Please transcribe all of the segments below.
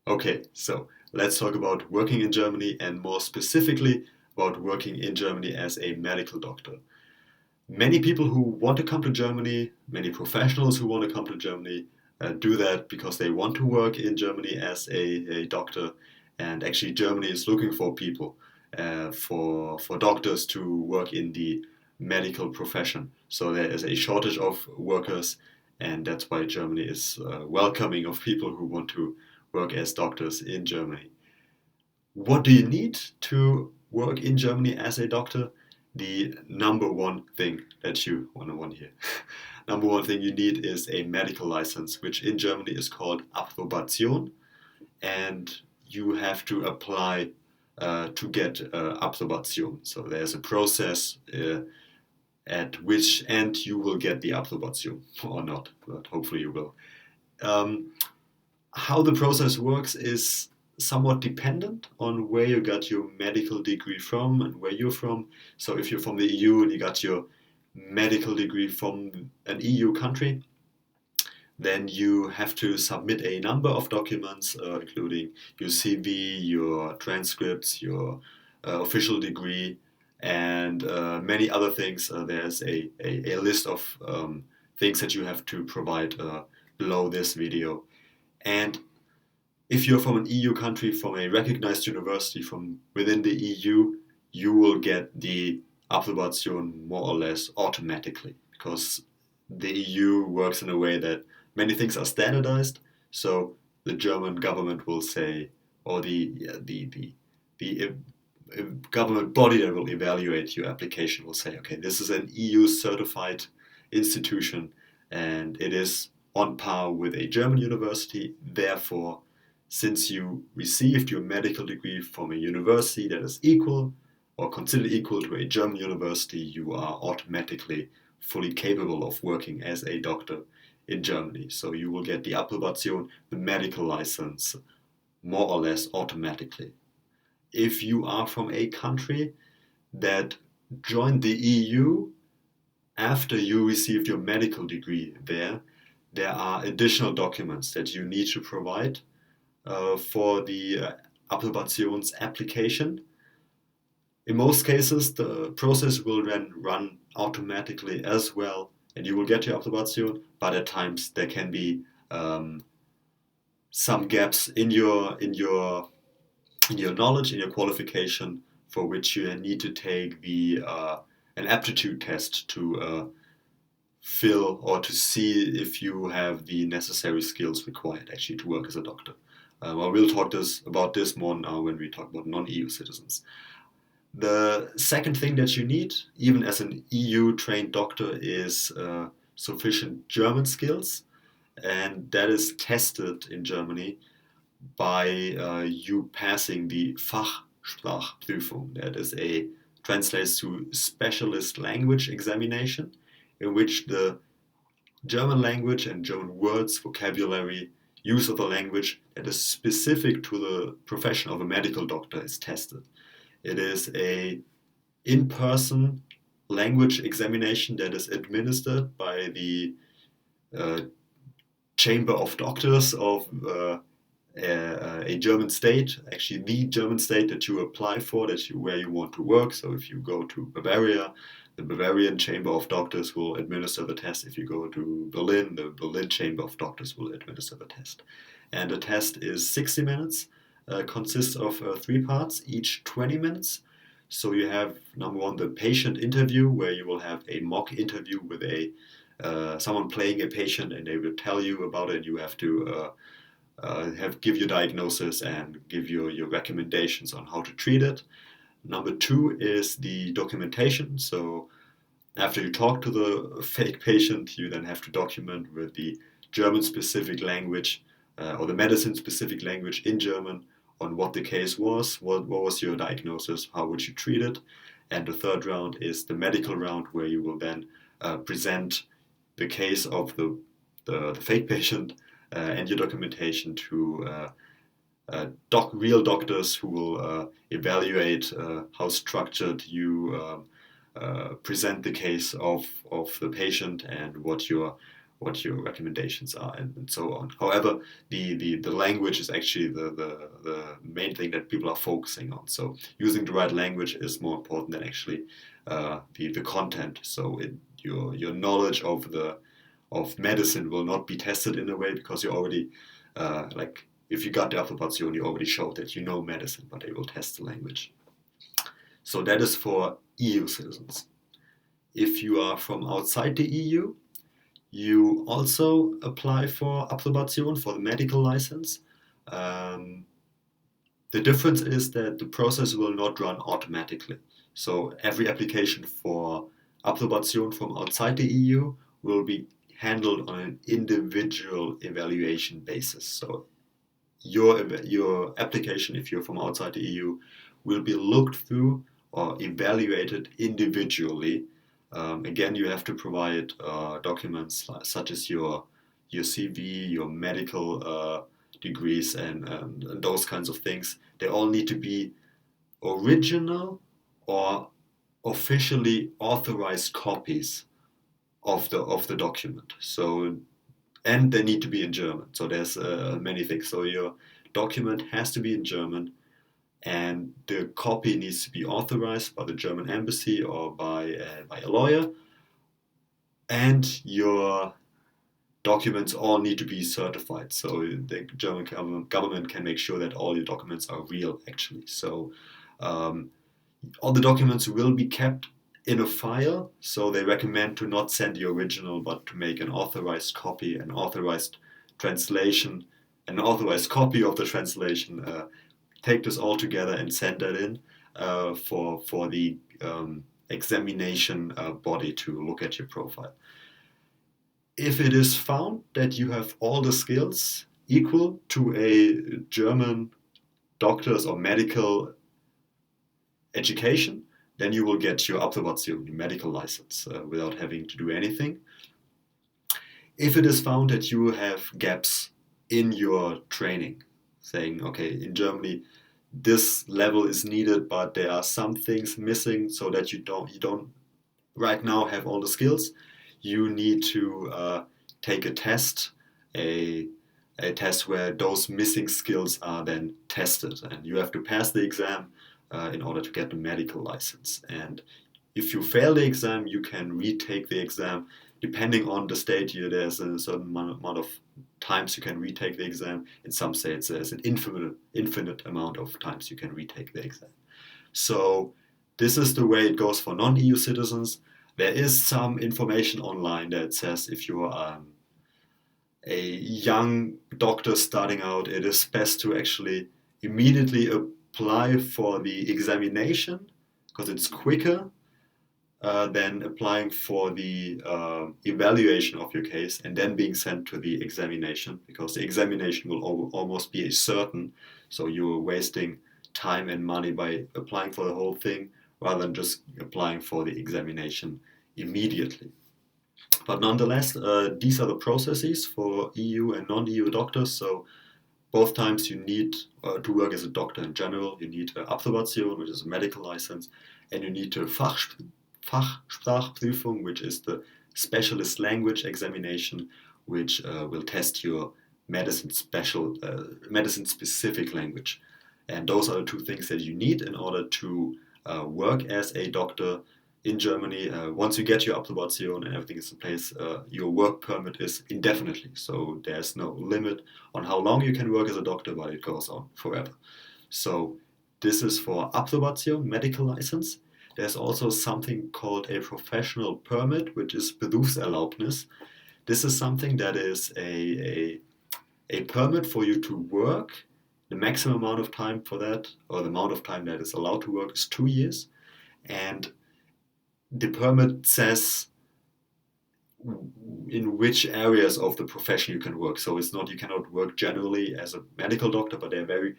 Okay, so let's talk about working in Germany and more specifically about working in Germany as a medical doctor. Many people who want to come to Germany, many professionals who want to come to Germany, do that because they want to work in Germany as a doctor. And actually, Germany is looking for people, for doctors to work in the medical profession. So there is a shortage of workers, and that's why Germany is welcoming of people who want to work as doctors in Germany. What do you need to work in Germany as a doctor? The number one thing that you want to hear. Number one thing you need is a medical license, which in Germany is called Approbation, and you have to apply to get Approbation. So there's a process at which end you will get the Approbation or not, but hopefully you will. Um, how the process works is somewhat dependent on where you got your medical degree from and where you're from. So if you're from the EU and you got your medical degree from an EU country, then you have to submit a number of documents, including your CV, your transcripts, your official degree, and many other things. There's a list of things that you have to provide below this video. And if you're from an EU country, from a recognized university from within the EU, you will get the Approbation more or less automatically because the EU works in a way that many things are standardized. So the German government will say, or the government body that will evaluate your application will say, okay, this is an EU certified institution and it is on par with a German university. Therefore, since you received your medical degree from a university that is equal or considered equal to a German university, you are automatically fully capable of working as a doctor in Germany. So you will get the Approbation, the medical license, more or less automatically. If you are from a country that joined the EU after you received your medical degree there are additional documents that you need to provide for the Approbations application. In most cases, the process will then run automatically as well, and you will get your Approbation, but at times there can be some gaps in your knowledge, in your qualification, for which you need to take the an aptitude test to fill or to see if you have the necessary skills required actually to work as a doctor. Well, we'll talk about this more now when we talk about non-EU citizens. The second thing that you need, even as an EU trained doctor, is sufficient German skills, and that is tested in Germany by you passing the Fachsprachprüfung. That is a translates to specialist language examination, in which the German language and German words, vocabulary, use of the language that is specific to the profession of a medical doctor is tested. It is a in-person language examination that is administered by the uh, Chamber of Doctors of a German state, actually the German state that you apply for, where you want to work. So if you go to Bavaria, the Bavarian Chamber of Doctors will administer the test. If you go to Berlin, the Berlin Chamber of Doctors will administer the test. And the test is 60 minutes, consists of three parts, each 20 minutes. So you have number one, the patient interview, where you will have a mock interview with someone playing a patient, and they will tell you about it. You have to give your diagnosis and give your recommendations on how to treat it. Number two is the documentation. So after you talk to the fake patient, you then have to document with the German specific language or the medicine specific language in German on what the case was, what was your diagnosis, how would you treat it. And the third round is the medical round, where you will then present the case of the fake patient and your documentation to real doctors who will evaluate how structured you present the case of the patient and what what your recommendations are, and so on. However, the language is actually the main thing that people are focusing on. So using the right language is more important than actually the content. So your knowledge of medicine will not be tested in a way, because you already like if you got the approbation, you already showed that you know medicine, but they will test the language. So that is for EU citizens. If you are from outside the EU, you also apply for approbation, for the medical license. Um, the difference is that the process will not run automatically. So every application for approbation from outside the EU will be handled on an individual evaluation basis. So your application, if you're from outside the EU, will be looked through or evaluated individually. Again, you have to provide documents such as your CV, your medical degrees, and those kinds of things. They all need to be original or officially authorized copies of the document. So, and they need to be in German. So there's many things. So your document has to be in German, and the copy needs to be authorized by the German embassy or by a lawyer. And your documents all need to be certified. So the German government can make sure that all your documents are real, actually. So um, all the documents will be kept in a file, so they recommend to not send the original, but to make an authorized copy, an authorized translation, an authorized copy of the translation. Take this all together and send that in for the examination body to look at your profile. If it is found that you have all the skills equal to a German doctor's or medical education, then you will get your approbation, your medical license, without having to do anything. If it is found that you have gaps in your training, saying, okay, in Germany, this level is needed, but there are some things missing, so that you don't right now have all the skills, you need to take a test, a test where those missing skills are then tested, and you have to pass the exam in order to get the medical license. And if you fail the exam, you can retake the exam. Depending on the state, there's a certain amount of times you can retake the exam. In some states, there's an infinite amount of times you can retake the exam. So this is the way it goes for non-EU citizens. There is some information online that says if you are a young doctor starting out, it is best to actually immediately apply for the examination, because it's quicker than applying for the evaluation of your case and then being sent to the examination, because the examination will almost be a certain. So you're wasting time and money by applying for the whole thing rather than just applying for the examination immediately. But nonetheless, these are the processes for EU and non-EU doctors. So both times you need to work as a doctor in general, you need Approbation, which is a medical license, and you need a Fachsprachprüfung, which is the specialist language examination, which will test your medicine specific language. And those are the two things that you need in order to work as a doctor in Germany. Once you get your approbation and everything is in place, your work permit is indefinitely. So there's no limit on how long you can work as a doctor, but it goes on forever. So this is for approbation, medical license. There's also something called a professional permit, which is Berufserlaubnis. This is something that is a permit for you to work. The maximum amount of time for that, or the amount of time that is allowed to work, is 2 years. And the permit says in which areas of the profession you can work. So it's not, you cannot work generally as a medical doctor, but there are very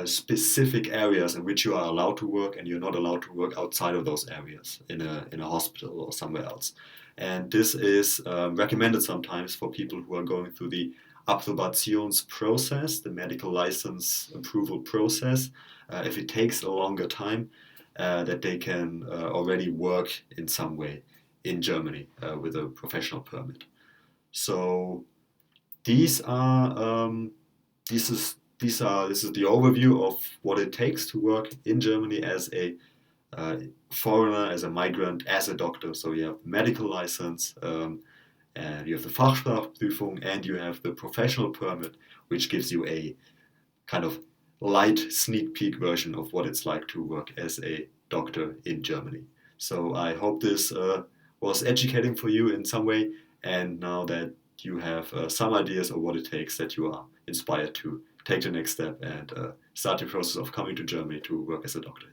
specific areas in which you are allowed to work, and you're not allowed to work outside of those areas in a hospital or somewhere else. And this is recommended sometimes for people who are going through the approbations process, the medical license approval process. If it takes a longer time, that they can already work in some way in Germany with a professional permit. So these are this is the overview of what it takes to work in Germany as a foreigner, as a migrant, as a doctor. So you have medical license, and you have the Fachsprachprüfung, and you have the professional permit, which gives you a kind of light sneak peek version of what it's like to work as a doctor in Germany. So I hope this was educating for you in some way, and now that you have some ideas of what it takes, that you are inspired to take the next step and start the process of coming to Germany to work as a doctor.